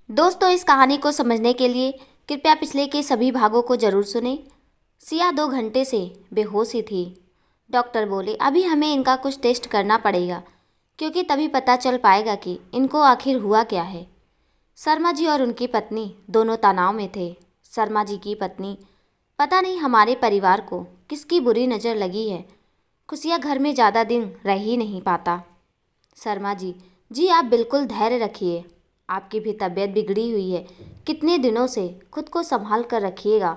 दोस्तों, इस कहानी को समझने के लिए कृपया पिछले के सभी भागों को जरूर सुनें। सिया 2 घंटे से बेहोश ही थी। डॉक्टर बोले, अभी हमें इनका कुछ टेस्ट करना पड़ेगा, क्योंकि तभी पता चल पाएगा कि इनको आखिर हुआ क्या है। शर्मा जी और उनकी पत्नी दोनों तनाव में थे। शर्मा जी की पत्नी, पता नहीं हमारे परिवार को किसकी बुरी नज़र लगी है, खुशियाँ घर में ज़्यादा दिन रह ही नहीं पाता। शर्मा जी, जी आप बिल्कुल धैर्य रखिए, आपकी भी तबीयत बिगड़ी हुई है, कितने दिनों से खुद को संभाल कर रखिएगा।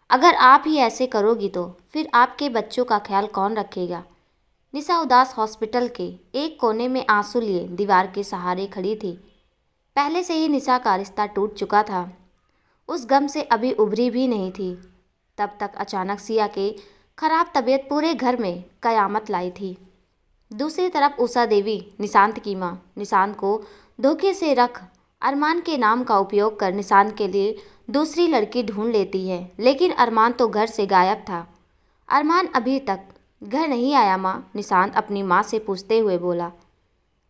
अगर आप ही ऐसे करोगी तो फिर आपके बच्चों का ख्याल कौन रखेगा। निशा उदास हॉस्पिटल के एक कोने में आंसू लिए दीवार के सहारे खड़ी थी। पहले से ही निशा का रिश्ता टूट चुका था, उस गम से अभी उभरी भी नहीं थी। तब तक अचानक सिया के खराब तबीयत पूरे घर में कयामत लाई थी। दूसरी तरफ उषा देवी, निशांत की माँ, निशांत को धोखे से रख अरमान के नाम का उपयोग कर निशांत के लिए दूसरी लड़की ढूंढ लेती है, लेकिन अरमान तो घर से गायब था। अरमान अभी तक घर नहीं आया माँ, निशांत अपनी माँ से पूछते हुए बोला।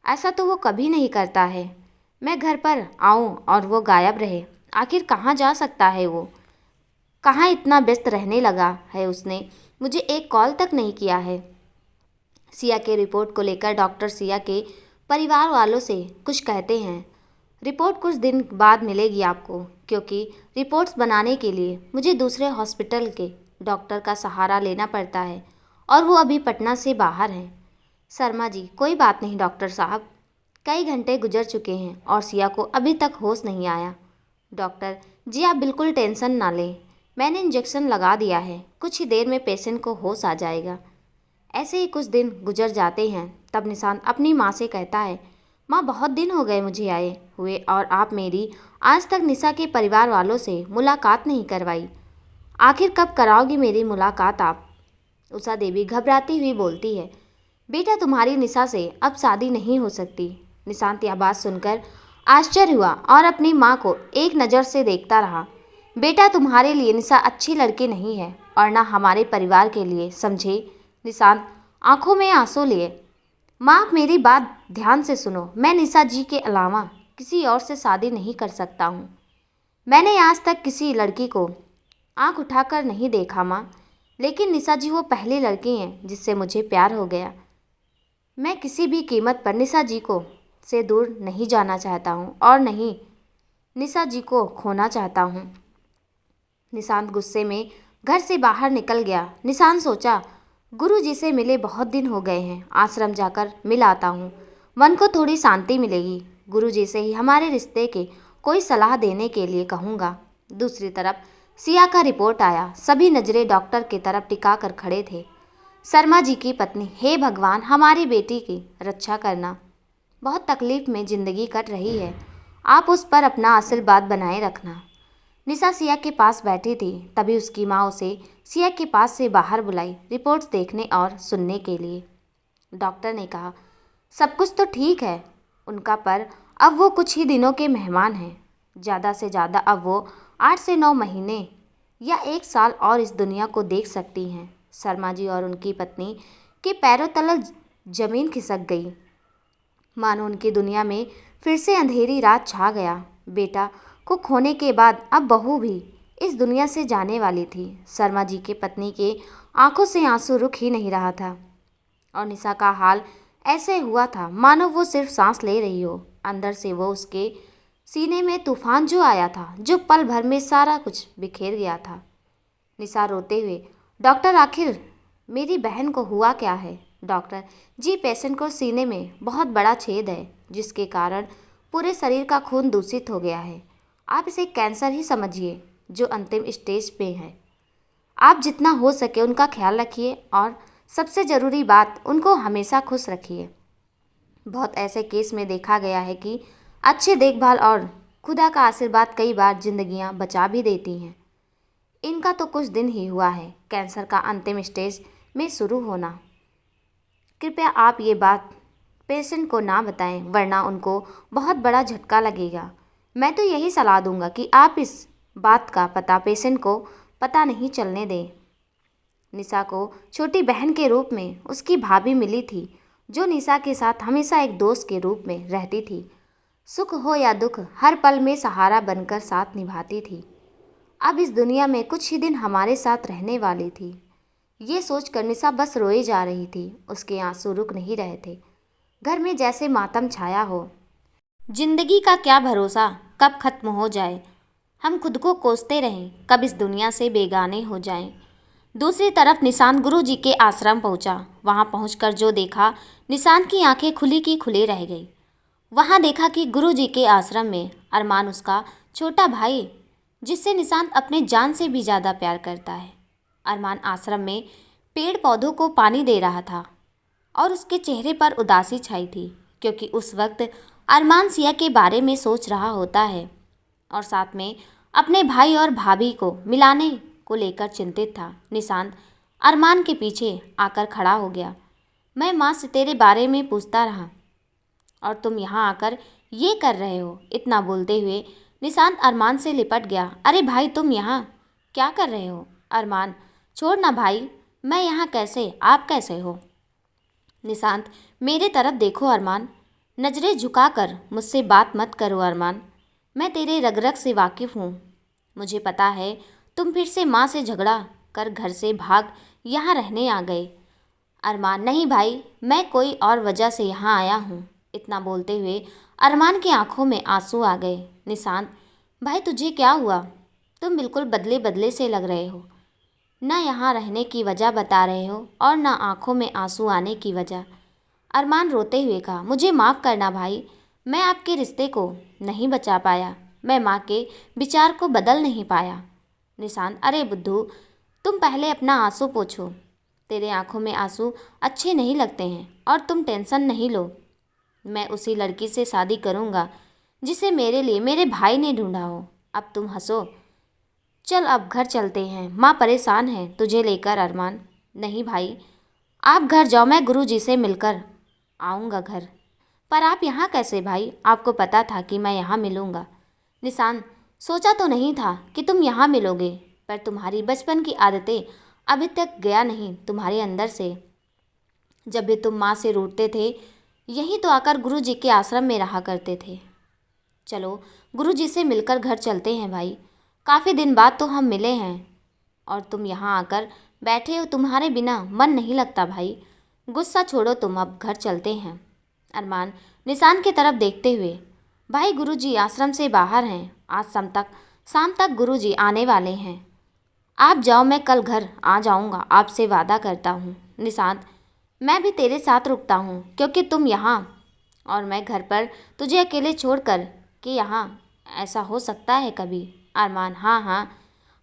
ऐसा तो वो कभी नहीं करता है, मैं घर पर आऊँ और वो गायब रहे, आखिर कहाँ जा सकता है वो, कहाँ इतना व्यस्त रहने लगा है। उसने मुझे एक कॉल तक नहीं किया है। सिया के रिपोर्ट को लेकर डॉक्टर सिया के परिवार वालों से कुछ कहते हैं। रिपोर्ट कुछ दिन बाद मिलेगी आपको, क्योंकि रिपोर्ट्स बनाने के लिए मुझे दूसरे हॉस्पिटल के डॉक्टर का सहारा लेना पड़ता है और वो अभी पटना से बाहर हैं। शर्मा जी, कोई बात नहीं डॉक्टर साहब, कई घंटे गुजर चुके हैं और सिया को अभी तक होश नहीं आया। डॉक्टर जी, आप बिल्कुल टेंशन ना लें, मैंने इंजेक्शन लगा दिया है, कुछ ही देर में पेशेंट को होश आ जाएगा। ऐसे ही कुछ दिन गुजर जाते हैं। तब निशांत अपनी माँ से कहता है, माँ बहुत दिन हो गए मुझे आए हुए और आप मेरी आज तक निशा के परिवार वालों से मुलाकात नहीं करवाई, आखिर कब कराओगी मेरी मुलाकात आप। उषा देवी घबराती हुई बोलती है, बेटा तुम्हारी निशा से अब शादी नहीं हो सकती। निशांत यह बात सुनकर आश्चर्य हुआ और अपनी माँ को एक नज़र से देखता रहा। बेटा तुम्हारे लिए निशा अच्छी लड़की नहीं है और ना हमारे परिवार के लिए, समझे। निशांत आंखों में आंसू लिए, माँ आप मेरी बात ध्यान से सुनो, मैं निशा जी के अलावा किसी और से शादी नहीं कर सकता हूँ। मैंने आज तक किसी लड़की को आंख उठाकर नहीं देखा माँ, लेकिन निशा जी वो पहली लड़की हैं जिससे मुझे प्यार हो गया। मैं किसी भी कीमत पर निशा जी को से दूर नहीं जाना चाहता हूँ और नहीं निशा जी को खोना चाहता हूँ। निशांत गुस्से में घर से बाहर निकल गया। निशांत सोचा, गुरु जी से मिले बहुत दिन हो गए हैं, आश्रम जाकर मिल आता हूँ, मन को थोड़ी शांति मिलेगी। गुरु जी से ही हमारे रिश्ते के कोई सलाह देने के लिए कहूँगा। दूसरी तरफ सिया का रिपोर्ट आया। सभी नज़रें डॉक्टर की तरफ टिका कर खड़े थे। शर्मा जी की पत्नी, हे भगवान हमारी बेटी की रक्षा करना, बहुत तकलीफ में ज़िंदगी कट रही है, आप उस पर अपना आशीर्वाद बनाए रखना। निशा सिया के पास बैठी थी, तभी उसकी माँ उसे सिया के पास से बाहर बुलाई, रिपोर्ट्स देखने और सुनने के लिए। डॉक्टर ने कहा, सब कुछ तो ठीक है उनका, पर अब वो कुछ ही दिनों के मेहमान हैं, ज़्यादा से ज़्यादा अब वो 8 से 9 महीने या 1 साल और इस दुनिया को देख सकती हैं। शर्मा जी और उनकी पत्नी के पैरों तले जमीन खिसक गई, मानो उनकी दुनिया में फिर से अंधेरी रात छा गया। बेटा को खोने के बाद अब बहू भी इस दुनिया से जाने वाली थी। शर्मा जी के पत्नी के आंखों से आंसू रुक ही नहीं रहा था और निशा का हाल ऐसे हुआ था मानो वो सिर्फ सांस ले रही हो। अंदर से वो उसके सीने में तूफान जो आया था, जो पल भर में सारा कुछ बिखेर गया था। निशा रोते हुए, डॉक्टर आखिर मेरी बहन को हुआ क्या है। डॉक्टर जी, पेशेंट को सीने में बहुत बड़ा छेद है, जिसके कारण पूरे शरीर का खून दूषित हो गया है। आप इसे कैंसर ही समझिए, जो अंतिम स्टेज पे है। आप जितना हो सके उनका ख्याल रखिए और सबसे ज़रूरी बात, उनको हमेशा खुश रखिए। बहुत ऐसे केस में देखा गया है कि अच्छी देखभाल और खुदा का आशीर्वाद कई बार जिंदगियां बचा भी देती हैं। इनका तो कुछ दिन ही हुआ है कैंसर का अंतिम स्टेज में शुरू होना। कृपया आप ये बात पेशेंट को ना बताएं, वरना उनको बहुत बड़ा झटका लगेगा। मैं तो यही सलाह दूंगा कि आप इस बात का पता पेशेंट को पता नहीं चलने दें। निशा को छोटी बहन के रूप में उसकी भाभी मिली थी, जो निशा के साथ हमेशा एक दोस्त के रूप में रहती थी। सुख हो या दुख हर पल में सहारा बनकर साथ निभाती थी। अब इस दुनिया में कुछ ही दिन हमारे साथ रहने वाली थी। ये सोचकर निशा बस रोए जा रही थी। उसके आंसू रुक नहीं रहे थे। घर में जैसे मातम छाया हो। जिंदगी का क्या भरोसा, कब खत्म हो जाए। हम खुद को कोसते रहें, कब इस दुनिया से बेगाने हो जाएं। दूसरी तरफ निशांत गुरुजी के आश्रम पहुंचा। वहां पहुंचकर जो देखा, निशांत की आंखें खुली की खुली रह गई। वहां देखा कि गुरुजी के आश्रम में अरमान, उसका छोटा भाई, जिससे निशांत अपने जान से भी ज़्यादा प्यार करता है। अरमान आश्रम में पेड़ पौधों को पानी दे रहा था और उसके चेहरे पर उदासी छाई थी, क्योंकि उस वक्त अरमान सिया के बारे में सोच रहा होता है और साथ में अपने भाई और भाभी को मिलाने को लेकर चिंतित था। निशांत अरमान के पीछे आकर खड़ा हो गया। मैं माँ से तेरे बारे में पूछता रहा और तुम यहाँ आकर ये कर रहे हो। इतना बोलते हुए निशांत अरमान से लिपट गया। अरे भाई, तुम यहाँ क्या कर रहे हो? अरमान, छोड़ ना भाई, मैं यहाँ कैसे, आप कैसे हो? निशांत, मेरे तरफ देखो अरमान, नज़रें झुकाकर मुझसे बात मत करो अरमान। मैं तेरे रग रग से वाकिफ़ हूँ। मुझे पता है तुम फिर से माँ से झगड़ा कर घर से भाग यहाँ रहने आ गए। अरमान, नहीं भाई, मैं कोई और वजह से यहाँ आया हूँ। इतना बोलते हुए अरमान की आंखों में आंसू आ गए। निशांत, भाई तुझे क्या हुआ? तुम बिल्कुल बदले बदले से लग रहे हो। ना यहाँ रहने की वजह बता रहे हो और ना आंखों में आंसू आने की वजह। अरमान रोते हुए कहा, मुझे माफ़ करना भाई, मैं आपके रिश्ते को नहीं बचा पाया, मैं माँ के विचार को बदल नहीं पाया। निशांत, अरे बुद्धू, तुम पहले अपना आंसू पोंछो। तेरे आंखों में आंसू अच्छे नहीं लगते हैं और तुम टेंशन नहीं लो। मैं उसी लड़की से शादी करूँगा जिसे मेरे लिए मेरे भाई ने ढूंढा हो। अब तुम हंसो। चल अब घर चलते हैं, माँ परेशान है तुझे लेकर। अरमान, नहीं भाई, आप घर जाओ, मैं गुरुजी से मिलकर आऊँगा घर। पर आप यहाँ कैसे भाई? आपको पता था कि मैं यहाँ मिलूँगा। निशांत, सोचा तो नहीं था कि तुम यहाँ मिलोगे, पर तुम्हारी बचपन की आदतें अभी तक गया नहीं तुम्हारे अंदर से। जब भी तुम माँ से रूठते थे, यहीं तो आकर गुरुजी के आश्रम में रहा करते थे। चलो गुरुजी से मिलकर घर चलते हैं भाई, काफ़ी दिन बाद तो हम मिले हैं और तुम यहाँ आकर बैठे हो, तुम्हारे बिना मन नहीं लगता भाई। गुस्सा छोड़ो तुम, अब घर चलते हैं। अरमान निशांत की तरफ देखते हुए, भाई गुरुजी आश्रम से बाहर हैं, आज शाम तक गुरुजी आने वाले हैं। आप जाओ, मैं कल घर आ जाऊँगा, आपसे वादा करता हूँ। निशांत, मैं भी तेरे साथ रुकता हूँ, क्योंकि तुम यहाँ और मैं घर पर तुझे अकेले छोड़कर कि यहाँ ऐसा हो सकता है कभी? अरमान, हाँ हाँ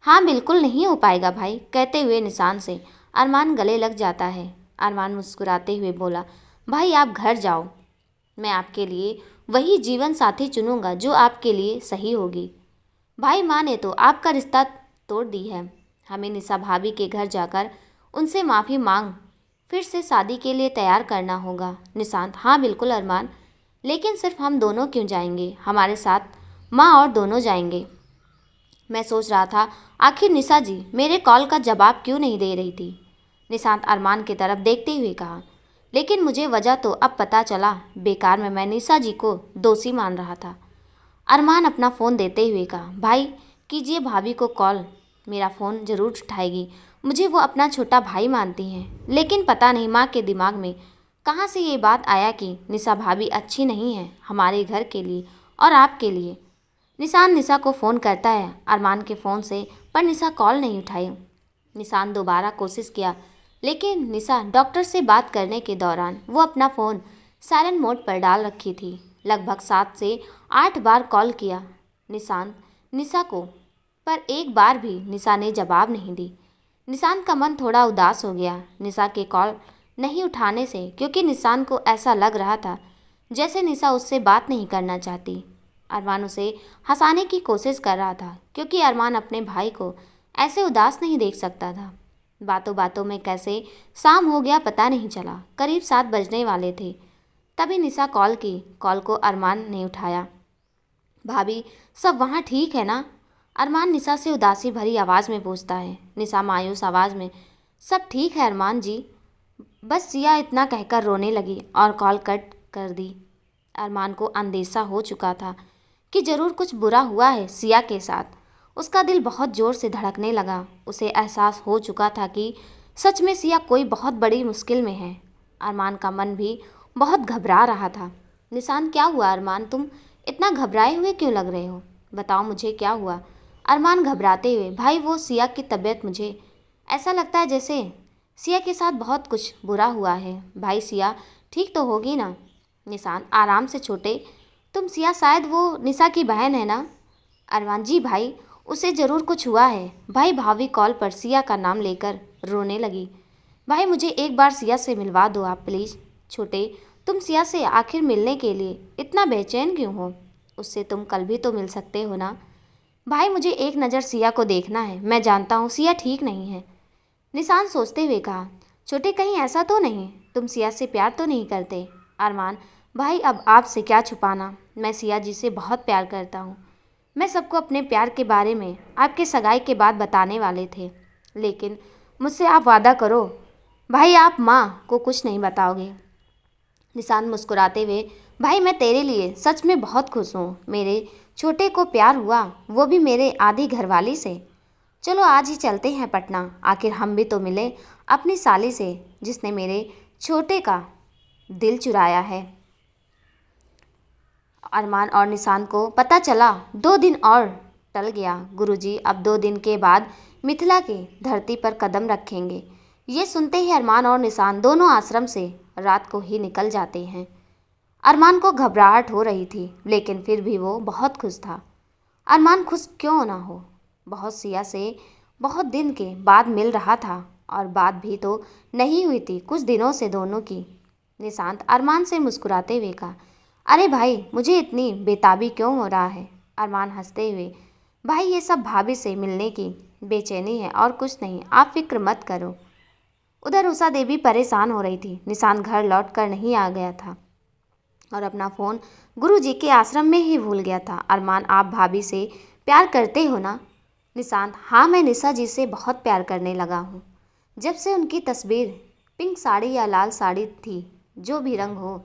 हाँ, बिल्कुल नहीं हो पाएगा भाई, कहते हुए निशांत से अरमान गले लग जाता है। अरमान मुस्कुराते हुए बोला, भाई आप घर जाओ, मैं आपके लिए वही जीवन साथी चुनूंगा जो आपके लिए सही होगी। भाई, माँ ने तो आपका रिश्ता तोड़ दी है, हमें निशा भाभी के घर जाकर उनसे माफ़ी मांग फिर से शादी के लिए तैयार करना होगा। निशांत, हाँ बिल्कुल अरमान, लेकिन सिर्फ हम दोनों क्यों जाएंगे? हमारे साथ माँ और दोनों जाएंगे। मैं सोच रहा था आखिर निशा जी मेरे कॉल का जवाब क्यों नहीं दे रही थी? निशांत अरमान की तरफ देखते हुए कहा, लेकिन मुझे वजह तो अब पता चला, बेकार में मैं निशा जी को दोषी मान रहा था। अरमान अपना फ़ोन देते हुए कहा, भाई कीजिए भाभी को कॉल, मेरा फ़ोन ज़रूर उठाएगी, मुझे वो अपना छोटा भाई मानती हैं। लेकिन पता नहीं माँ के दिमाग में कहाँ से ये बात आया कि निशा भाभी अच्छी नहीं है हमारे घर के लिए और आपके लिए। निशान निशा को फ़ोन करता है अरमान के फ़ोन से, पर निशा कॉल नहीं उठाई। निशान दोबारा कोशिश किया, लेकिन निशा डॉक्टर से बात करने के दौरान वो अपना फ़ोन साइलेंट मोड पर डाल रखी थी। लगभग 7 से 8 बार कॉल किया निशांत निशा को, पर एक बार भी निशा ने जवाब नहीं दी। निशांत का मन थोड़ा उदास हो गया निशा के कॉल नहीं उठाने से, क्योंकि निशांत को ऐसा लग रहा था जैसे निशा उससे बात नहीं करना चाहती। अरमान उसे हंसाने की कोशिश कर रहा था, क्योंकि अरमान अपने भाई को ऐसे उदास नहीं देख सकता था। बातों बातों में कैसे शाम हो गया पता नहीं चला। करीब 7 बजने वाले थे, तभी निशा कॉल की। कॉल को अरमान ने उठाया। भाभी, सब वहाँ ठीक है ना? अरमान निशा से उदासी भरी आवाज़ में पूछता है। निशा मायूस आवाज़ में, सब ठीक है अरमान जी, बस सिया, इतना कहकर रोने लगी और कॉल कट कर दी। अरमान को अंदेशा हो चुका था कि ज़रूर कुछ बुरा हुआ है सिया के साथ। उसका दिल बहुत ज़ोर से धड़कने लगा। उसे एहसास हो चुका था कि सच में सिया कोई बहुत बड़ी मुश्किल में है। अरमान का मन भी बहुत घबरा रहा था। निशान, क्या हुआ अरमान, तुम इतना घबराए हुए क्यों लग रहे हो? बताओ मुझे क्या हुआ? अरमान घबराते हुए, भाई वो सिया की तबीयत, मुझे ऐसा लगता है जैसे सिया के साथ बहुत कुछ बुरा हुआ है। भाई सिया ठीक तो होगी ना? निशान, आराम से छोटे, तुम सिया शायद वो निशा की बहन है ना? अरमान, जी भाई, उसे ज़रूर कुछ हुआ है। भाई भाभी कॉल पर सिया का नाम लेकर रोने लगी। भाई मुझे एक बार सिया से मिलवा दो आप प्लीज़। छोटे, तुम सिया से आखिर मिलने के लिए इतना बेचैन क्यों हो? उससे तुम कल भी तो मिल सकते हो ना? भाई मुझे एक नज़र सिया को देखना है। मैं जानता हूँ सिया ठीक नहीं है। निशान सोचते हुए कहा, छोटे कहीं ऐसा तो नहीं तुम सिया से प्यार तो नहीं करते? अरमान, भाई अब आपसे क्या छुपाना, मैं सिया जी से बहुत प्यार करता हूँ। मैं सबको अपने प्यार के बारे में आपके सगाई के बाद बताने वाले थे, लेकिन मुझसे आप वादा करो भाई आप माँ को कुछ नहीं बताओगे। निशान मुस्कुराते हुए, भाई मैं तेरे लिए सच में बहुत खुश हूँ। मेरे छोटे को प्यार हुआ, वो भी मेरे आधी घरवाली से। चलो आज ही चलते हैं पटना, आखिर हम भी तो मिले अपनी साली से जिसने मेरे छोटे का दिल चुराया है। अरमान और निशान को पता चला 2 दिन और टल गया। गुरुजी अब 2 दिन के बाद मिथिला की धरती पर कदम रखेंगे। ये सुनते ही अरमान और निशान दोनों आश्रम से रात को ही निकल जाते हैं। अरमान को घबराहट हो रही थी, लेकिन फिर भी वो बहुत खुश था। अरमान खुश क्यों ना हो, बहुत सिया से बहुत दिन के बाद मिल रहा था और बात भी तो नहीं हुई थी कुछ दिनों से दोनों की। निशांत अरमान से मुस्कुराते हुए कहा, अरे भाई मुझे इतनी बेताबी क्यों हो रहा है? अरमान हंसते हुए, भाई ये सब भाभी से मिलने की बेचैनी है और कुछ नहीं, आप फिक्र मत करो। उधर उषा देवी परेशान हो रही थी। निशांत घर लौट कर नहीं आ गया था और अपना फ़ोन गुरुजी के आश्रम में ही भूल गया था। अरमान, आप भाभी से प्यार करते हो ना? निशांत, हाँ मैं निशा जी से बहुत प्यार करने लगा हूँ। जब से उनकी तस्वीर पिंक साड़ी या लाल साड़ी थी, जो भी रंग हो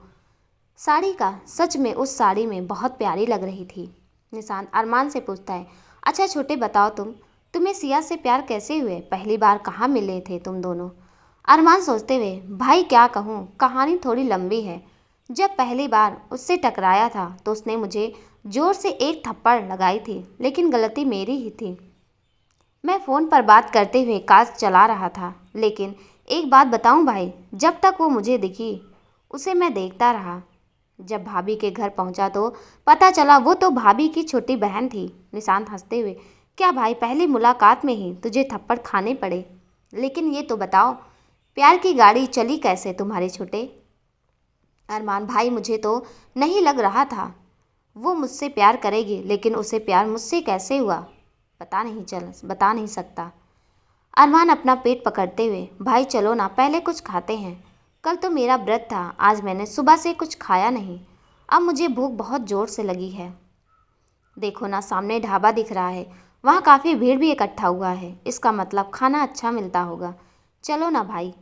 साड़ी का, सच में उस साड़ी में बहुत प्यारी लग रही थी। निशांत अरमान से पूछता है, अच्छा छोटे बताओ तुम्हें सिया से प्यार कैसे हुए? पहली बार कहाँ मिले थे तुम दोनों? अरमान सोचते हुए, भाई क्या कहूँ, कहानी थोड़ी लंबी है। जब पहली बार उससे टकराया था तो उसने मुझे ज़ोर से एक थप्पड़ लगाई थी, लेकिन गलती मेरी ही थी। मैं फ़ोन पर बात करते हुए काज चला रहा था। लेकिन एक बात बताऊं भाई, जब तक वो मुझे दिखी उसे मैं देखता रहा। जब भाभी के घर पहुंचा तो पता चला वो तो भाभी की छोटी बहन थी। निशांत हंसते हुए, क्या भाई पहली मुलाकात में ही तुझे थप्पड़ खाने पड़े? लेकिन ये तो बताओ प्यार की गाड़ी चली कैसे तुम्हारे छोटे? अरमान, भाई मुझे तो नहीं लग रहा था वो मुझसे प्यार करेगी, लेकिन उसे प्यार मुझसे कैसे हुआ बता नहीं सकता। अरमान अपना पेट पकड़ते हुए, भाई चलो ना पहले कुछ खाते हैं, कल तो मेरा व्रत था, आज मैंने सुबह से कुछ खाया नहीं, अब मुझे भूख बहुत ज़ोर से लगी है। देखो ना सामने ढाबा दिख रहा है, वहाँ काफ़ी भीड़ भी इकट्ठा हुआ है, इसका मतलब खाना अच्छा मिलता होगा। चलो ना भाई।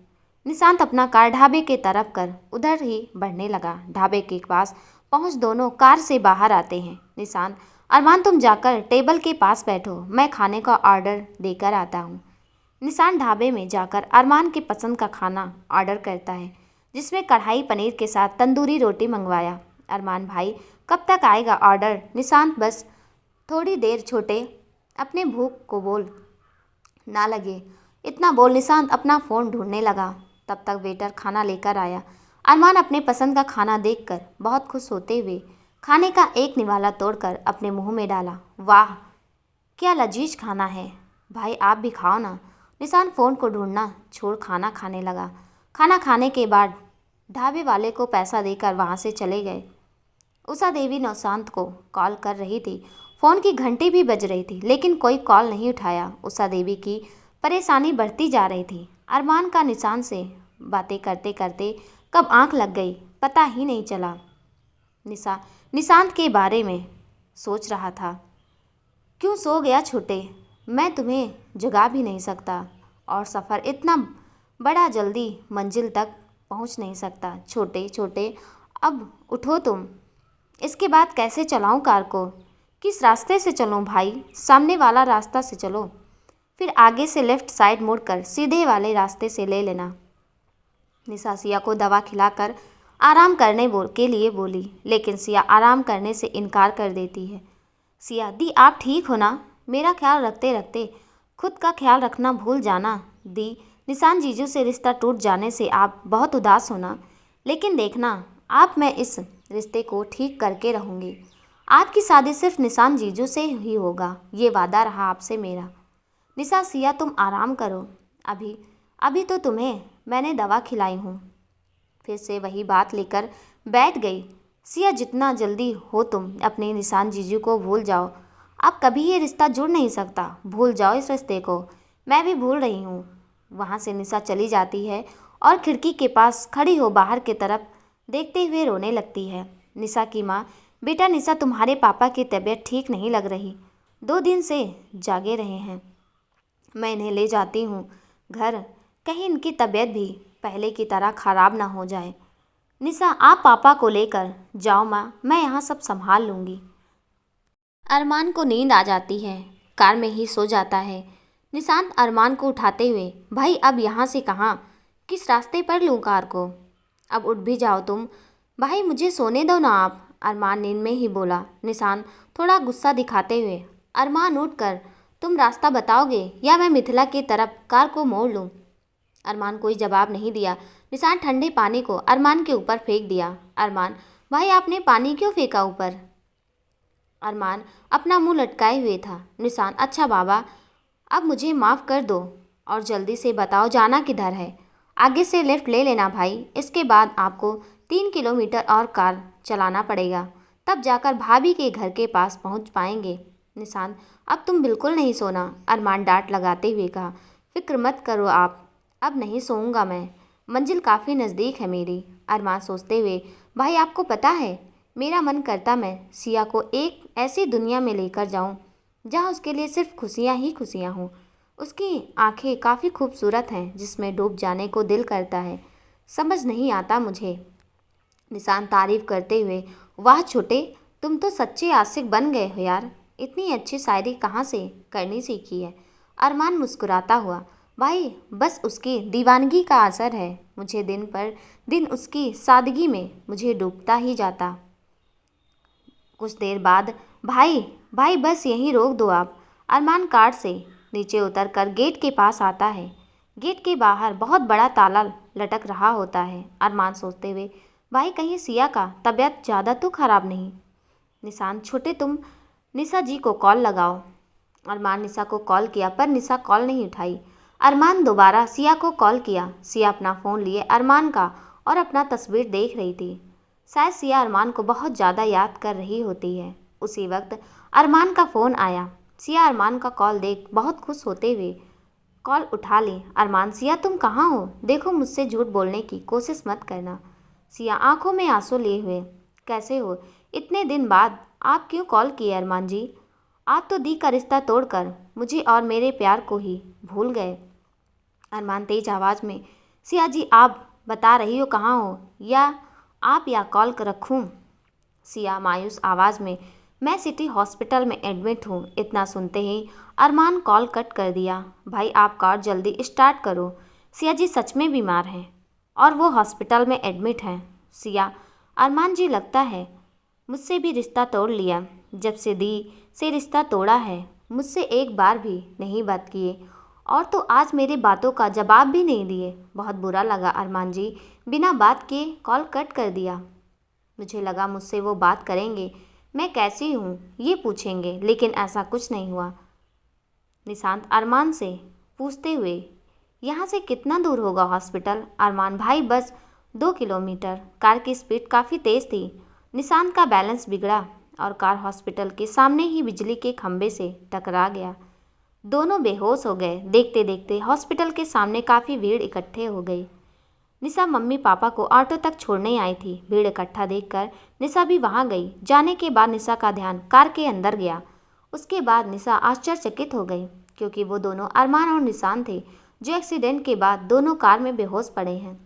निशांत अपना कार ढाबे के तरफ कर उधर ही बढ़ने लगा। ढाबे के पास पहुँच दोनों कार से बाहर आते हैं। निशांत, अरमान तुम जाकर टेबल के पास बैठो, मैं खाने का ऑर्डर देकर आता हूँ। निशांत ढाबे में जाकर अरमान की पसंद का खाना ऑर्डर करता है, जिसमें कढ़ाई पनीर के साथ तंदूरी रोटी मंगवाया। अरमान, भाई कब तक आएगा ऑर्डर? निशांत, बस थोड़ी देर छोटे, अपने भूख को बोल ना लगे। इतना बोल निशांत अपना फ़ोन ढूंढने लगा। तब तक वेटर खाना लेकर आया। अरमान अपने पसंद का खाना देखकर बहुत खुश होते हुए खाने का एक निवाला तोड़कर अपने मुंह में डाला। वाह क्या लजीज खाना है, भाई आप भी खाओ ना। निशांत फ़ोन को ढूंढना छोड़ खाना खाने लगा। खाना खाने के बाद ढाबे वाले को पैसा देकर वहाँ से चले गए। उषा देवी निशांत को कॉल कर रही थी। फ़ोन की घंटी भी बज रही थी, लेकिन कोई कॉल नहीं उठाया। उषा देवी की परेशानी बढ़ती जा रही थी। अरमान का निशांत से बातें करते करते कब आंख लग गई पता ही नहीं चला। निशांत के बारे में सोच रहा था। क्यों सो गया छोटे, मैं तुम्हें जगा भी नहीं सकता और सफ़र इतना बड़ा जल्दी मंजिल तक पहुंच नहीं सकता। छोटे छोटे अब उठो तुम। इसके बाद कैसे चलाऊं कार को? किस रास्ते से चलूं भाई? सामने वाला रास्ता से चलो, फिर आगे से लेफ्ट साइड मुड़कर सीधे वाले रास्ते से ले लेना। निशा सिया को दवा खिलाकर आराम करने के लिए बोली, लेकिन सिया आराम करने से इनकार कर देती है। सिया, दी आप ठीक हो ना? मेरा ख्याल रखते रखते खुद का ख्याल रखना भूल जाना। दी, निशान जीजू से रिश्ता टूट जाने से आप बहुत उदास होना, लेकिन देखना आप, मैं इस रिश्ते को ठीक करके रहूँगी। आपकी शादी सिर्फ निशान जीजू से ही होगा, ये वादा रहा आपसे मेरा। निशा, सिया तुम आराम करो, अभी अभी तो तुम्हें मैंने दवा खिलाई हूँ। फिर से वही बात लेकर बैठ गई। सिया, जितना जल्दी हो तुम अपने निशान जीजू को भूल जाओ। अब कभी ये रिश्ता जुड़ नहीं सकता, भूल जाओ इस रिश्ते को। मैं भी भूल रही हूँ। वहाँ से निशा चली जाती है और खिड़की के पास खड़ी हो बाहर की तरफ देखते हुए रोने लगती है। निशा की माँ, बेटा निशा, तुम्हारे पापा की तबीयत ठीक नहीं लग रही, 2 दिन से जागे रहे हैं। मैं इन्हें ले जाती हूँ घर, कहीं इनकी तबीयत भी पहले की तरह ख़राब ना हो जाए। निशा, आप पापा को लेकर जाओ माँ, मैं यहाँ सब संभाल लूँगी। अरमान को नींद आ जाती है, कार में ही सो जाता है। निशांत अरमान को उठाते हुए, भाई अब यहाँ से कहाँ, किस रास्ते पर लूँ कार को? अब उठ भी जाओ तुम। भाई मुझे सोने दो ना आप, अरमान नींद में ही बोला। निशांत थोड़ा गुस्सा दिखाते हुए, अरमान उठकर तुम रास्ता बताओगे या मैं मिथिला की तरफ कार को मोड़ लूँ? अरमान कोई जवाब नहीं दिया। निशांत ठंडे पानी को अरमान के ऊपर फेंक दिया। अरमान, भाई आपने पानी क्यों फेंका ऊपर? अरमान अपना मुंह लटकाए हुए था। निशांत, अच्छा बाबा, अब मुझे माफ़ कर दो और जल्दी से बताओ जाना किधर है? आगे से लेफ़्ट ले लेना भाई, इसके बाद आपको 3 किलोमीटर और कार चलाना पड़ेगा, तब जाकर भाभी के घर के पास पहुंच पाएंगे। निशांत, अब तुम बिल्कुल नहीं सोना, अरमान डांट लगाते हुए कहा। फिक्र मत करो आप, अब नहीं सोऊंगा मैं, मंजिल काफ़ी नज़दीक है मेरी। अरमान सोचते हुए, भाई आपको पता है मेरा मन करता मैं सिया को एक ऐसी दुनिया में लेकर जाऊं जहां उसके लिए सिर्फ खुशियां ही खुशियां हों। उसकी आंखें काफ़ी खूबसूरत हैं जिसमें डूब जाने को दिल करता है। समझ नहीं आता मुझे। निशांत तारीफ करते हुए, वाह छोटे, तुम तो सच्चे आशिक बन गए हो यार, इतनी अच्छी शायरी कहाँ से करनी सीखी है? अरमान मुस्कुराता हुआ, भाई बस उसकी दीवानगी का असर है, मुझे दिन पर दिन उसकी सादगी में मुझे डूबता ही जाता। कुछ देर बाद, भाई भाई बस यहीं रोक दो आप। अरमान कार से नीचे उतरकर गेट के पास आता है। गेट के बाहर बहुत बड़ा ताला लटक रहा होता है। अरमान सोचते हुए, भाई कहीं सिया का तबीयत ज़्यादा तो खराब नहीं? निशांत, छोटे तुम निशा जी को कॉल लगाओ। अरमान निशा को कॉल किया पर निशा कॉल नहीं उठाई। अरमान दोबारा सिया को कॉल किया। सिया अपना फ़ोन लिए अरमान का और अपना तस्वीर देख रही थी। शायद सिया अरमान को बहुत ज़्यादा याद कर रही होती है। उसी वक्त अरमान का फ़ोन आया। सिया अरमान का कॉल देख बहुत खुश होते हुए कॉल उठा ली। अरमान, सिया तुम कहाँ हो? देखो मुझसे झूठ बोलने की कोशिश मत करना। सिया आंखों में आंसू लिए हुए, कैसे हो? इतने दिन बाद आप क्यों कॉल किए अरमान जी? आप तो दी का रिश्ता तोड़कर मुझे और मेरे प्यार को ही भूल गए। अरमान तेज आवाज़ में, सिया जी आप बता रही हो कहाँ हो, या कॉल कर रखूँ? सिया मायूस आवाज़ में, मैं सिटी हॉस्पिटल में एडमिट हूँ। इतना सुनते ही अरमान कॉल कट कर दिया। भाई आप कार जल्दी स्टार्ट करो, सिया जी सच में बीमार हैं और वो हॉस्पिटल में एडमिट हैं। सिया, अरमान जी लगता है मुझसे भी रिश्ता तोड़ लिया। जब से दी से रिश्ता तोड़ा है मुझसे एक बार भी नहीं बात किए और तो आज मेरी बातों का जवाब भी नहीं दिए। बहुत बुरा लगा अरमान जी, बिना बात किए कॉल कट कर दिया। मुझे लगा मुझसे वो बात करेंगे, मैं कैसी हूँ ये पूछेंगे, लेकिन ऐसा कुछ नहीं हुआ। निशांत अरमान से पूछते हुए, यहाँ से कितना दूर होगा हॉस्पिटल? अरमान, भाई बस 2 किलोमीटर। कार की स्पीड काफ़ी तेज़ थी। निशांत का बैलेंस बिगड़ा और कार हॉस्पिटल के सामने ही बिजली के खंभे से टकरा गया। दोनों बेहोश हो गए। देखते देखते हॉस्पिटल के सामने काफ़ी भीड़ इकट्ठे हो गई। निशा मम्मी पापा को ऑटो तक छोड़ने आई थी। भीड़ इकट्ठा देखकर निशा भी वहां गई। जाने के बाद निशा का ध्यान कार के अंदर गया। उसके बाद निशा आश्चर्यचकित हो गई क्योंकि वो दोनों अरमान और निशांत थे जो एक्सीडेंट के बाद दोनों कार में बेहोश पड़े हैं।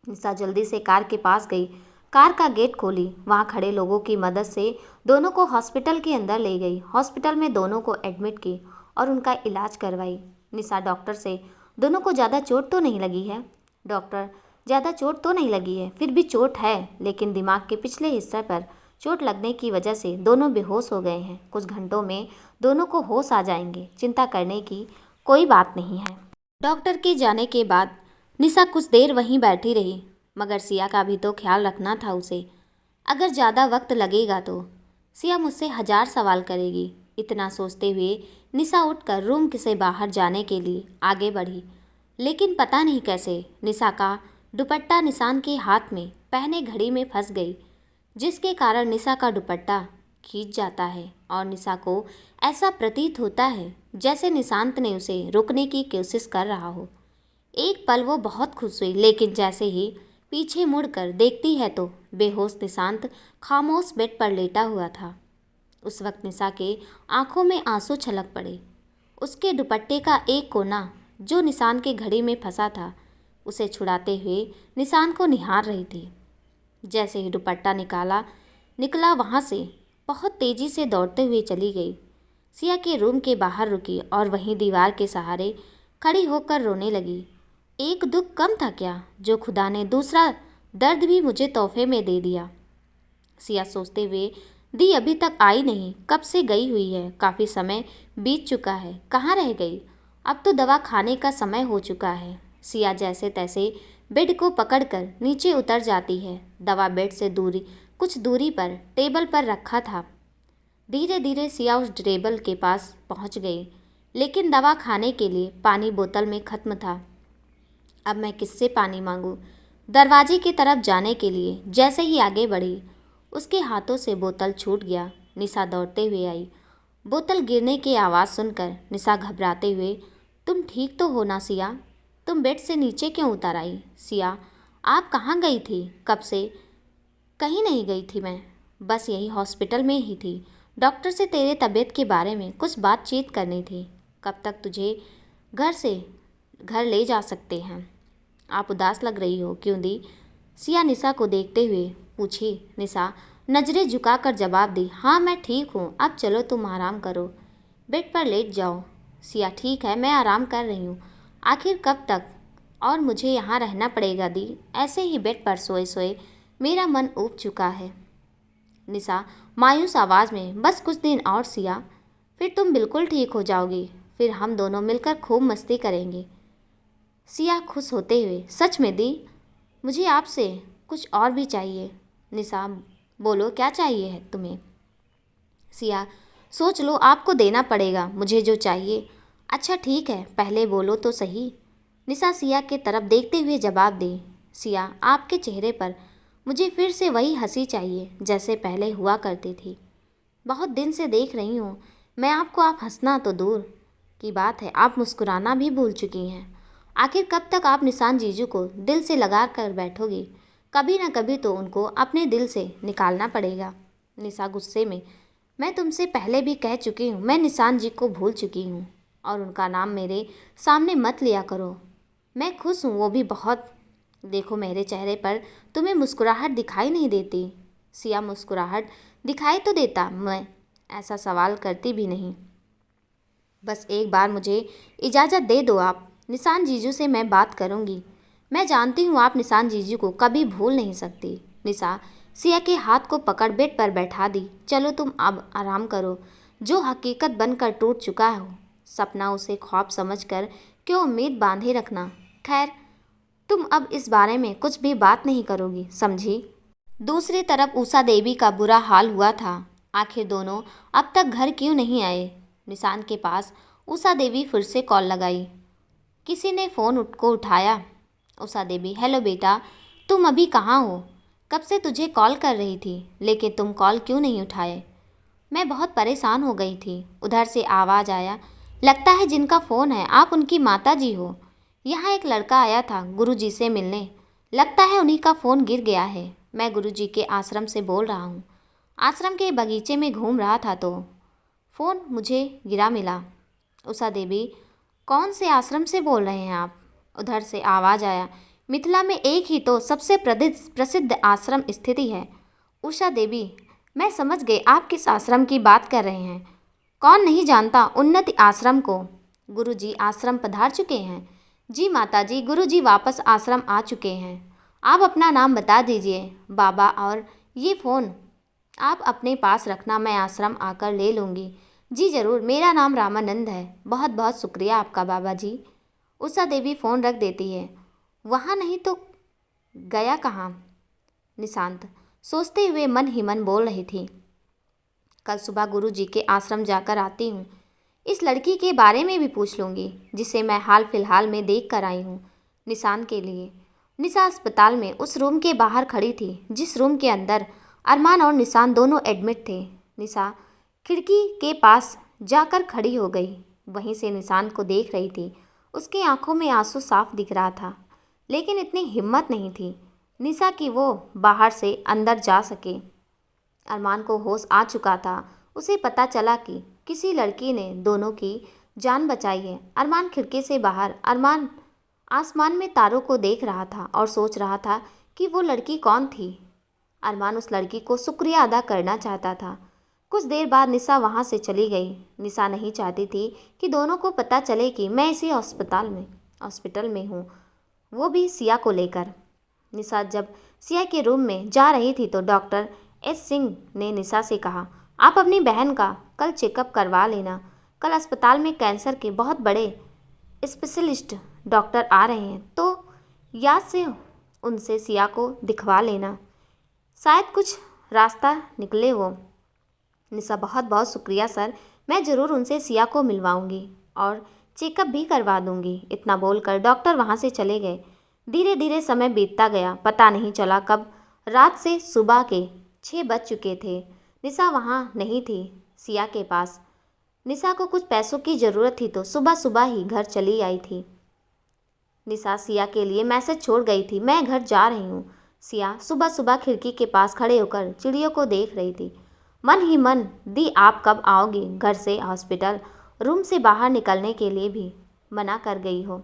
निशा जल्दी से कार के पास गई। कार का गेट खोली, वहाँ खड़े लोगों की मदद से दोनों को हॉस्पिटल के अंदर ले गई। हॉस्पिटल में दोनों को एडमिट की और उनका इलाज करवाई। निशा डॉक्टर से, दोनों को ज़्यादा चोट तो नहीं लगी है? डॉक्टर, ज़्यादा चोट तो नहीं लगी है, फिर भी चोट है, लेकिन दिमाग के पिछले हिस्से पर चोट लगने की वजह से दोनों बेहोश हो गए हैं। कुछ घंटों में दोनों को होश आ जाएंगे, चिंता करने की कोई बात नहीं है। डॉक्टर के जाने के बाद निशा कुछ देर वहीं बैठी रही, मगर सिया का भी तो ख्याल रखना था उसे। अगर ज़्यादा वक्त लगेगा तो सिया मुझसे 1000 सवाल करेगी। इतना सोचते हुए निशा उठकर रूम से बाहर जाने के लिए आगे बढ़ी, लेकिन पता नहीं कैसे निशा का दुपट्टा निशान के हाथ में पहने घड़ी में फंस गई, जिसके कारण निशा का दुपट्टा खींच जाता है और निशा को ऐसा प्रतीत होता है जैसे निशांत ने उसे रोकने की कोशिश कर रहा हो। एक पल वो बहुत खुश हुई, लेकिन जैसे ही पीछे मुड़कर देखती है तो बेहोश निशांत खामोश बेड पर लेटा हुआ था। उस वक्त निशा के आंखों में आंसू छलक पड़े। उसके दुपट्टे का एक कोना जो निशान के घड़ी में फंसा था, उसे छुड़ाते हुए निशान को निहार रही थी। जैसे ही दुपट्टा निकला वहाँ से बहुत तेज़ी से दौड़ते हुए चली गई। सिया के रूम के बाहर रुकी और वहीं दीवार के सहारे खड़ी होकर रोने लगी। एक दुख कम था क्या, जो खुदा ने दूसरा दर्द भी मुझे तोहफे में दे दिया। सिया सोचते हुए, दी अभी तक आई नहीं, कब से गई हुई है, काफ़ी समय बीत चुका है, कहाँ रह गई? अब तो दवा खाने का समय हो चुका है। सिया जैसे तैसे बेड को पकड़कर नीचे उतर जाती है। दवा बेड से कुछ दूरी पर टेबल पर रखा था। धीरे धीरे सिया उस टेबल के पास पहुंच गई, लेकिन दवा खाने के लिए पानी बोतल में ख़त्म था। अब मैं किससे पानी मांगूं? दरवाजे की तरफ जाने के लिए जैसे ही आगे बढ़ी, उसके हाथों से बोतल छूट गया। निशा दौड़ते हुए आई। बोतल गिरने की आवाज़ सुनकर निशा घबराते हुए, तुम ठीक तो हो ना सिया? तुम बेड से नीचे क्यों उतर आई? सिया, आप कहाँ गई थी? कब से? कहीं नहीं गई थी मैं, बस यही हॉस्पिटल में ही थी। डॉक्टर से तेरे तबीयत के बारे में कुछ बातचीत करनी थी। कब तक तुझे घर ले जा सकते हैं? आप उदास लग रही हो, क्यों दी? सिया निशा को देखते हुए पूछी। निशा नज़रें झुकाकर जवाब दी, हाँ मैं ठीक हूँ, अब चलो तुम आराम करो, बेड पर लेट जाओ। सिया, ठीक है, मैं आराम कर रही हूँ, आखिर कब तक और मुझे यहाँ रहना पड़ेगा दी? ऐसे ही बेड पर सोए सोए मेरा मन ऊब चुका है। निशा मायूस आवाज़ में, बस कुछ दिन और सिया, फिर तुम बिल्कुल ठीक हो जाओगी, फिर हम दोनों मिलकर खूब मस्ती करेंगे। सिया खुश होते हुए, सच में दी? मुझे आपसे कुछ और भी चाहिए। निशा, बोलो क्या चाहिए है तुम्हें? सिया, सोच लो, आपको देना पड़ेगा मुझे जो चाहिए। अच्छा ठीक है, पहले बोलो तो सही। निशा सिया के तरफ देखते हुए जवाब दी। सिया, आपके चेहरे पर मुझे फिर से वही हंसी चाहिए जैसे पहले हुआ करती थी। बहुत दिन से देख रही हूँ मैं आपको, आप हंसना तो दूर की बात है, आप मुस्कुराना भी भूल चुकी हैं। आखिर कब तक आप निशान जीजू को दिल से लगा कर बैठोगी? कभी ना कभी तो उनको अपने दिल से निकालना पड़ेगा। निशा गुस्से में, मैं तुमसे पहले भी कह चुकी हूँ, मैं निशान जी को भूल चुकी हूँ और उनका नाम मेरे सामने मत लिया करो। मैं खुश हूँ, वो भी बहुत। देखो मेरे चेहरे पर तुम्हें मुस्कुराहट दिखाई नहीं देती। सिया, मुस्कुराहट दिखाई तो देता, मैं ऐसा सवाल करती भी नहीं। बस एक बार मुझे इजाज़त दे दो आप, निशान जीजू से मैं बात करूँगी। मैं जानती हूँ आप निशान जीजू को कभी भूल नहीं सकती। निशा सिया के हाथ को पकड़ बेड पर बैठा दी। चलो तुम अब आराम करो, जो हकीकत बनकर टूट चुका हो, सपना उसे ख्वाब समझकर क्यों उम्मीद बांधे रखना। खैर, तुम अब इस बारे में कुछ भी बात नहीं करोगी, समझी? दूसरी तरफ उषा देवी का बुरा हाल हुआ था। आखिर दोनों अब तक घर क्यों नहीं आए? निशान के पास उषा देवी फिर से कॉल लगाई। किसी ने फ़ोन को उठाया। उषा देवी, हेलो बेटा, तुम अभी कहाँ हो? कब से तुझे कॉल कर रही थी, लेकिन तुम कॉल क्यों नहीं उठाए? मैं बहुत परेशान हो गई थी। उधर से आवाज़ आया, लगता है जिनका फ़ोन है आप उनकी माता जी हो। यहाँ एक लड़का आया था गुरुजी से मिलने, लगता है उन्हीं का फ़ोन गिर गया है। मैं गुरुजी के आश्रम से बोल रहा हूँ। आश्रम के बगीचे में घूम रहा था तो फ़ोन मुझे गिरा मिला। उषा देवी, कौन से आश्रम से बोल रहे हैं आप? उधर से आवाज़ आया, मिथिला में एक ही तो सबसे प्रसिद्ध आश्रम स्थिति है। उषा देवी, मैं समझ गई आप किस आश्रम की बात कर रहे हैं। कौन नहीं जानता उन्नति आश्रम को। गुरुजी आश्रम पधार चुके हैं। जी माताजी, गुरुजी वापस आश्रम आ चुके हैं। आप अपना नाम बता दीजिए बाबा, और ये फ़ोन आप अपने पास रखना, मैं आश्रम आकर ले लूँगी। जी ज़रूर, मेरा नाम रामानंद है। बहुत बहुत शुक्रिया आपका बाबा जी। उषा देवी फ़ोन रख देती है। वहाँ नहीं तो गया कहाँ? निशांत सोचते हुए मन ही मन बोल रही थी। कल सुबह गुरुजी के आश्रम जाकर आती हूँ। इस लड़की के बारे में भी पूछ लूँगी जिसे मैं हाल फिलहाल में देख कर आई हूँ निशांत के लिए। निशा अस्पताल में उस रूम के बाहर खड़ी थी जिस रूम के अंदर अरमान और निशांत दोनों एडमिट थे। निशा खिड़की के पास जाकर खड़ी हो गई। वहीं से निशांत को देख रही थी। उसकी आंखों में आंसू साफ दिख रहा था, लेकिन इतनी हिम्मत नहीं थी निशा कि वो बाहर से अंदर जा सके। अरमान को होश आ चुका था। उसे पता चला कि किसी लड़की ने दोनों की जान बचाई है। अरमान खिड़की से बाहर अरमान आसमान में तारों को देख रहा था और सोच रहा था कि वो लड़की कौन थी। अरमान उस लड़की को शुक्रिया अदा करना चाहता था। कुछ देर बाद निशा वहाँ से चली गई। निशा नहीं चाहती थी कि दोनों को पता चले कि मैं इसी हॉस्पिटल में हूँ, वो भी सिया को लेकर। निशा जब सिया के रूम में जा रही थी तो डॉक्टर एस सिंह ने निशा से कहा, आप अपनी बहन का कल चेकअप करवा लेना। कल अस्पताल में कैंसर के बहुत बड़े स्पेशलिस्ट डॉक्टर आ रहे हैं, तो याद से उनसे सिया को दिखवा लेना, शायद कुछ रास्ता निकले वो। निशा बहुत बहुत शुक्रिया सर, मैं ज़रूर उनसे सिया को मिलवाऊंगी और चेकअप भी करवा दूंगी। इतना बोलकर डॉक्टर वहाँ से चले गए। धीरे धीरे समय बीतता गया। पता नहीं चला कब रात से सुबह के 6 बज चुके थे। निशा वहाँ नहीं थी सिया के पास। निशा को कुछ पैसों की ज़रूरत थी तो सुबह सुबह ही घर चली आई थी। निशा सिया के लिए मैसेज छोड़ गई थी, मैं घर जा रही हूँ। सिया सुबह सुबह खिड़की के पास खड़े होकर चिड़ियों को देख रही थी। मन ही मन दी आप कब आओगी घर से हॉस्पिटल? रूम से बाहर निकलने के लिए भी मना कर गई हो।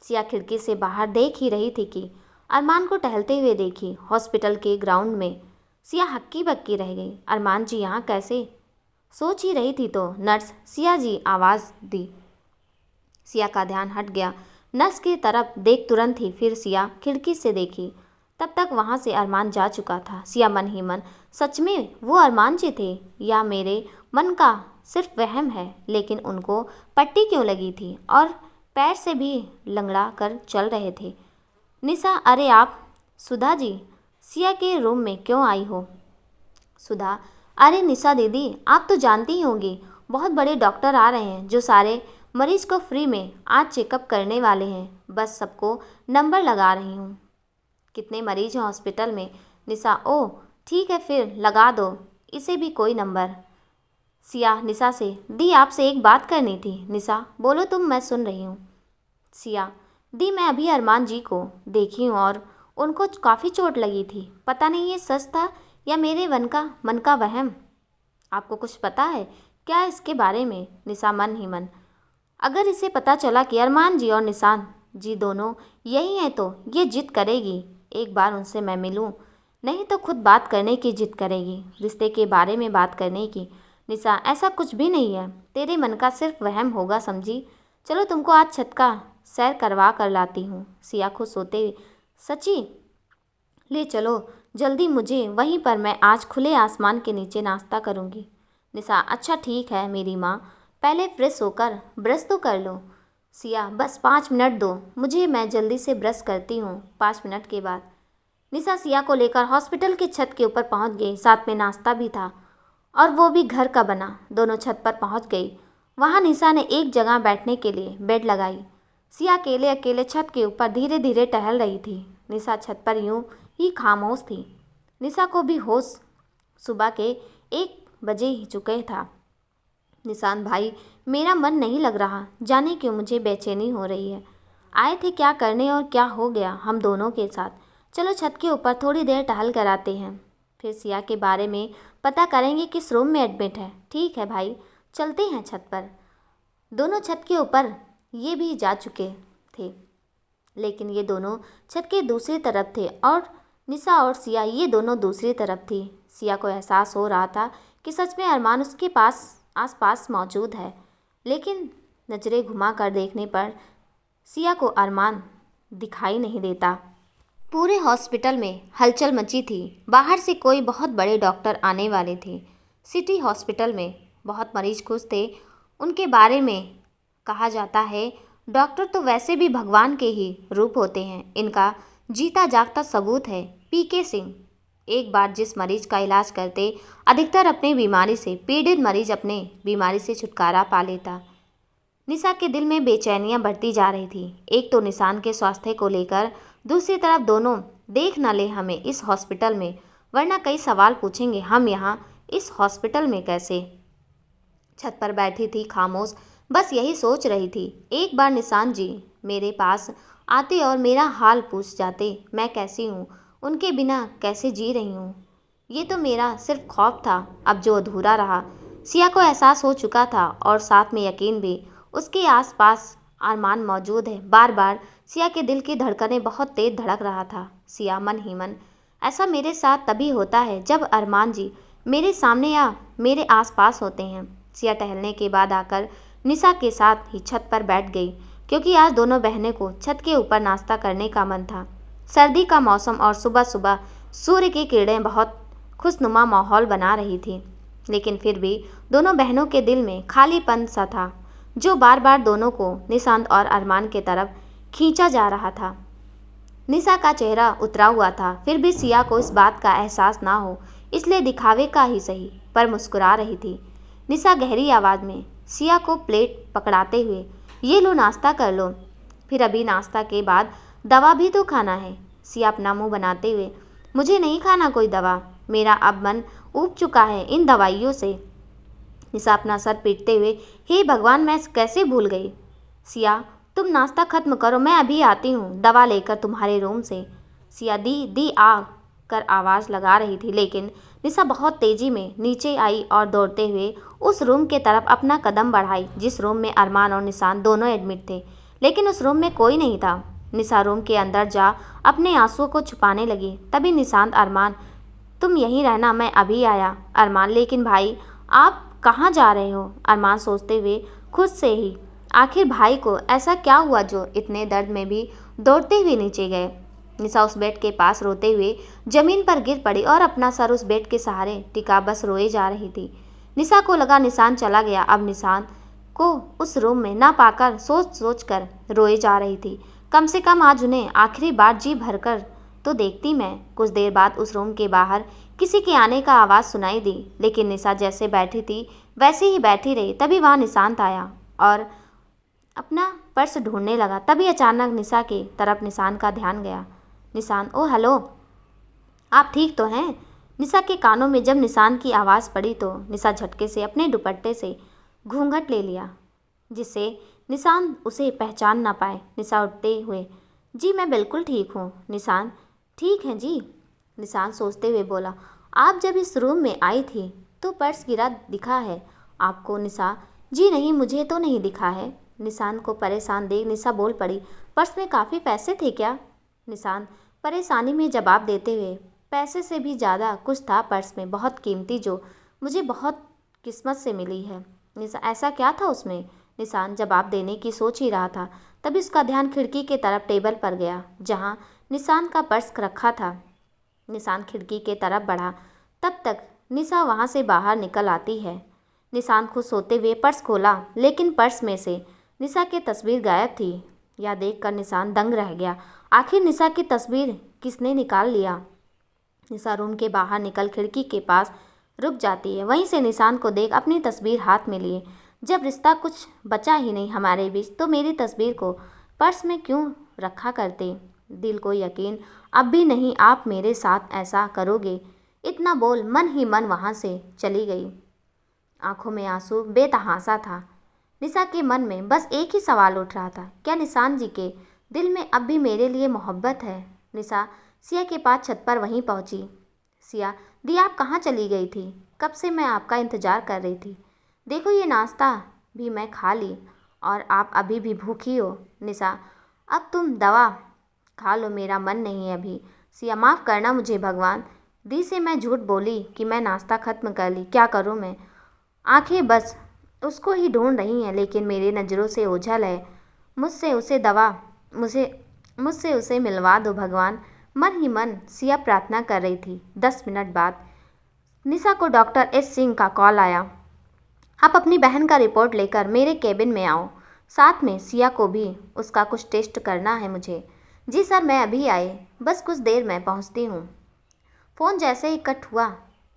सिया खिड़की से बाहर देख ही रही थी कि अरमान को टहलते हुए देखी हॉस्पिटल के ग्राउंड में। सिया हक्की बक्की रह गई। अरमान जी यहाँ कैसे? सोच ही रही थी तो नर्स सिया जी आवाज़ दी। सिया का ध्यान हट गया। नर्स की तरफ देख तुरंत ही फिर सिया खिड़की से देखी। तब तक वहाँ से अरमान जा चुका था। सिया मन ही मन, सच में वो अरमान जी थे या मेरे मन का सिर्फ वहम है? लेकिन उनको पट्टी क्यों लगी थी और पैर से भी लंगड़ा कर चल रहे थे? निशा, अरे आप सुधा जी सिया के रूम में क्यों आई हो? सुधा, अरे निशा दीदी, आप तो जानती ही होंगी बहुत बड़े डॉक्टर आ रहे हैं जो सारे मरीज को फ्री में आज चेकअप करने वाले हैं। बस सबको नंबर लगा रही हूँ। कितने मरीज हैं हॉस्पिटल में? निशा, ओह ठीक है फिर लगा दो इसे भी कोई नंबर। सिया निशा से, दी आपसे एक बात करनी थी। निशा, बोलो तुम, मैं सुन रही हूँ। सिया, दी मैं अभी अरमान जी को देखी हूँ और उनको काफ़ी चोट लगी थी। पता नहीं ये सच था या मेरे मन का वहम। आपको कुछ पता है क्या इसके बारे में? निशा मन ही मन, अगर इसे पता चला कि अरमान जी और निशांत जी दोनों यही हैं तो ये जिद करेगी एक बार उनसे मैं मिलूं, नहीं तो खुद बात करने की जिद करेगी, रिश्ते के बारे में बात करने की। निशा, ऐसा कुछ भी नहीं है, तेरे मन का सिर्फ वहम होगा समझी। चलो तुमको आज छत का सैर करवा कर लाती हूँ। सिया खुश होते, सची? ले चलो जल्दी मुझे, वहीं पर मैं आज खुले आसमान के नीचे नाश्ता करूँगी। निशा, अच्छा ठीक है मेरी माँ, पहले फ्रेश होकर ब्रश तो कर लो। सिया, बस 5 मिनट दो मुझे, मैं जल्दी से ब्रश करती हूँ। 5 मिनट के बाद निशा सिया को लेकर हॉस्पिटल के छत के ऊपर पहुँच गई। साथ में नाश्ता भी था और वो भी घर का बना। दोनों छत पर पहुँच गई। वहाँ निशा ने एक जगह बैठने के लिए बेड लगाई। सिया अकेले अकेले छत के ऊपर धीरे धीरे टहल रही थी। निशा छत पर यूं ही खामोश थी। निशा को भी होश सुबह के 1 बजे ही चुके था। निशांत भाई, मेरा मन नहीं लग रहा, जाने क्यों मुझे बेचैनी हो रही है। आए थे क्या करने और क्या हो गया हम दोनों के साथ? चलो छत के ऊपर थोड़ी देर टहल कर आते हैं, फिर सिया के बारे में पता करेंगे किस रूम में एडमिट है। ठीक है भाई, चलते हैं छत पर। दोनों छत के ऊपर ये भी जा चुके थे। लेकिन ये दोनों छत के दूसरी तरफ थे और निशा और सिया ये दोनों दूसरी तरफ थी। सिया को एहसास हो रहा था कि सच में अरमान उसके पास आसपास मौजूद है, लेकिन नज़रें घुमा कर देखने पर सिया को अरमान दिखाई नहीं देता। पूरे हॉस्पिटल में हलचल मची थी। बाहर से कोई बहुत बड़े डॉक्टर आने वाले थे। सिटी हॉस्पिटल में बहुत मरीज खुश थे। उनके बारे में कहा जाता है, डॉक्टर तो वैसे भी भगवान के ही रूप होते हैं। इनका जीता जागता सबूत है पीके सिंह। एक बार जिस मरीज का इलाज करते, अधिकतर अपने बीमारी से पीड़ित मरीज अपने बीमारी से छुटकारा पा लेता। निशा के दिल में बेचैनियां बढ़ती जा रही थी। एक तो निशान के स्वास्थ्य को लेकर, दूसरी तरफ दोनों देख न ले हमें इस हॉस्पिटल में, वरना कई सवाल पूछेंगे हम यहाँ इस हॉस्पिटल में कैसे। छत पर बैठी थी खामोश, बस यही सोच रही थी। एक बार निशान जी मेरे पास आते और मेरा हाल पूछ जाते, मैं कैसी हूँ, उनके बिना कैसे जी रही हूँ। ये तो मेरा सिर्फ खौफ था, अब जो अधूरा रहा। सिया को एहसास हो चुका था और साथ में यकीन भी, उसके आसपास अरमान मौजूद है। बार बार सिया के दिल की धड़कनें बहुत तेज धड़क रहा था। सिया मन ही मन, ऐसा मेरे साथ तभी होता है जब अरमान जी मेरे सामने या मेरे आसपास होते हैं। सिया टहलने के बाद आकर निशा के साथ ही छत पर बैठ गई, क्योंकि आज दोनों बहनों को छत के ऊपर नाश्ता करने का मन था। सर्दी का मौसम और सुबह सुबह सूर्य की किरणें बहुत खुशनुमा माहौल बना रही थी, लेकिन फिर भी दोनों बहनों के दिल में खालीपन सा था, जो बार बार दोनों को निशांत और अरमान के तरफ खींचा जा रहा था। निशा का चेहरा उतरा हुआ था, फिर भी सिया को इस बात का एहसास ना हो, इसलिए दिखावे का ही सही पर मुस्कुरा रही थी। निशा गहरी आवाज़ में सिया को प्लेट पकड़ाते हुए, ये लो नाश्ता कर लो, फिर अभी नाश्ता के बाद दवा भी तो खाना है। सिया अपना मुंह बनाते हुए, मुझे नहीं खाना कोई दवा, मेरा अब मन ऊब चुका है इन दवाइयों से। निशा अपना सर पीटते हुए, हे भगवान मैं कैसे भूल गई। सिया तुम नाश्ता खत्म करो, मैं अभी आती हूँ दवा लेकर तुम्हारे रूम से। सिया दी आ कर आवाज़ लगा रही थी, लेकिन निशा बहुत तेज़ी में नीचे आई और दौड़ते हुए उस रूम के तरफ अपना कदम बढ़ाई जिस रूम में अरमान और निशान दोनों एडमिट थे, लेकिन उस रूम में कोई नहीं था। निशा रूम के अंदर जा अपने आंसुओं को छुपाने लगी। तभी निशांत, अरमान तुम यहीं रहना, मैं अभी आया। अरमान, लेकिन भाई आप कहाँ जा रहे हो। अरमान सोचते हुए खुद से ही, आखिर भाई को ऐसा क्या हुआ जो इतने दर्द में भी दौड़ते हुए नीचे गए। निशा उस बेड के पास रोते हुए जमीन पर गिर पड़ी और अपना सर उस बेड के सहारे टिका बस रोए जा रही थी। निशा को लगा निशान चला गया। अब निशान को उस रूम में ना पाकर सोच सोच कर रोए जा रही थी। कम से कम आज उन्हें आखिरी बार जी भरकर तो देखती मैं। कुछ देर बाद उस रूम के बाहर किसी के आने का आवाज़ सुनाई दी, लेकिन निशा जैसे बैठी थी वैसे ही बैठी रही। तभी वहाँ निशांत आया और अपना पर्स ढूंढने लगा। तभी अचानक निशा की तरफ निशान का ध्यान गया। निशान, ओ हेलो, आप ठीक तो हैं। निशा के कानों में जब निशान की आवाज़ पड़ी तो निशा झटके से अपने दुपट्टे से घूंघट ले लिया, जिससे निशान उसे पहचान ना पाए। निशा उठते हुए, जी मैं बिल्कुल ठीक हूँ। निशान, ठीक है जी। निशान सोचते हुए बोला, आप जब इस रूम में आई थी तो पर्स गिरा दिखा है आपको। निशा, जी नहीं, मुझे तो नहीं दिखा है। निशान को परेशान देख निशा बोल पड़ी, पर्स में काफ़ी पैसे थे क्या। निशान परेशानी में जवाब देते हुए, पैसे से भी ज़्यादा कुछ था पर्स में, बहुत कीमती, जो मुझे बहुत किस्मत से मिली है। निशा, ऐसा क्या था उसमें। निशान जवाब देने की सोच ही रहा था, तभी उसका ध्यान खिड़की के तरफ टेबल पर गया जहाँ निशान का पर्स रखा था। निशान खिड़की के तरफ बढ़ा, तब तक निशा वहाँ से बाहर निकल आती है। निशान खुश होते हुए पर्स खोला, लेकिन पर्स में से निशा की तस्वीर गायब थी। यह देखकर निशान दंग रह गया। आखिर निशा की तस्वीर किसने निकाल लिया। निशा रूम के बाहर निकल खिड़की के पास रुक जाती है। वहीं से निशान को देख अपनी तस्वीर हाथ में लिए, जब रिश्ता कुछ बचा ही नहीं हमारे बीच तो मेरी तस्वीर को पर्स में क्यों रखा करते। दिल को यकीन अब भी नहीं आप मेरे साथ ऐसा करोगे। इतना बोल मन ही मन वहाँ से चली गई। आंखों में आंसू बेतहासा था। निशा के मन में बस एक ही सवाल उठ रहा था, क्या निशान जी के दिल में अब भी मेरे लिए मोहब्बत है। निशा सिया के पास छत पर वहीं पहुंची। सिया, दी आप कहाँ चली गई थी, कब से मैं आपका इंतज़ार कर रही थी। देखो ये नाश्ता भी मैं खा ली और आप अभी भी भूखी हो। निशा, अब तुम दवा खा लो, मेरा मन नहीं है अभी। सिया, माफ़ करना मुझे भगवान। दी से मैं झूठ बोली कि मैं नाश्ता ख़त्म कर ली। क्या करूँ मैं? आंखें बस उसको ही ढूंढ रही हैं, लेकिन मेरी नज़रों से ओझल है। मुझसे उसे दवा मुझे मुझसे उसे मिलवा दो भगवान। मन ही मन सिया प्रार्थना कर रही थी। 10 मिनट बाद निशा को डॉक्टर एस सिंह का कॉल आया। आप अपनी बहन का रिपोर्ट लेकर मेरे केबिन में आओ। साथ में सिया को भी उसका कुछ टेस्ट करना है मुझे। जी सर, मैं अभी आई, बस कुछ देर में पहुंचती हूँ। फ़ोन जैसे ही कट हुआ,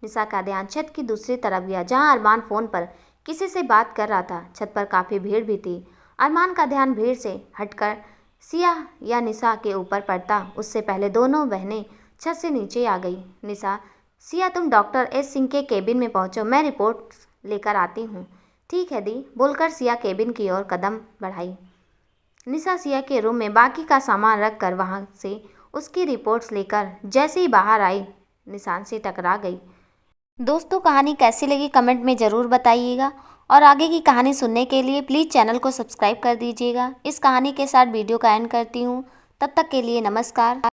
निशा का ध्यान छत की दूसरी तरफ गया, जहां अरमान फ़ोन पर किसी से बात कर रहा था। छत पर काफ़ी भीड़ भी थी। अरमान का ध्यान भीड़ से हटकर सिया या निशा के ऊपर पड़ता उससे पहले दोनों बहनें छत से नीचे आ गई। निशा, सिया तुम डॉक्टर एस सिंह के केबिन में पहुंचो, मैं रिपोर्ट लेकर आती हूँ। ठीक है दी, बोलकर सिया केबिन की ओर कदम बढ़ाई। निशा सिया के रूम में बाकी का सामान रख कर वहाँ से उसकी रिपोर्ट्स लेकर जैसे ही बाहर आई, निशान से टकरा गई। दोस्तों, कहानी कैसी लगी कमेंट में ज़रूर बताइएगा, और आगे की कहानी सुनने के लिए प्लीज़ चैनल को सब्सक्राइब कर दीजिएगा। इस कहानी के साथ वीडियो का एंड करती हूँ। तब तक के लिए नमस्कार।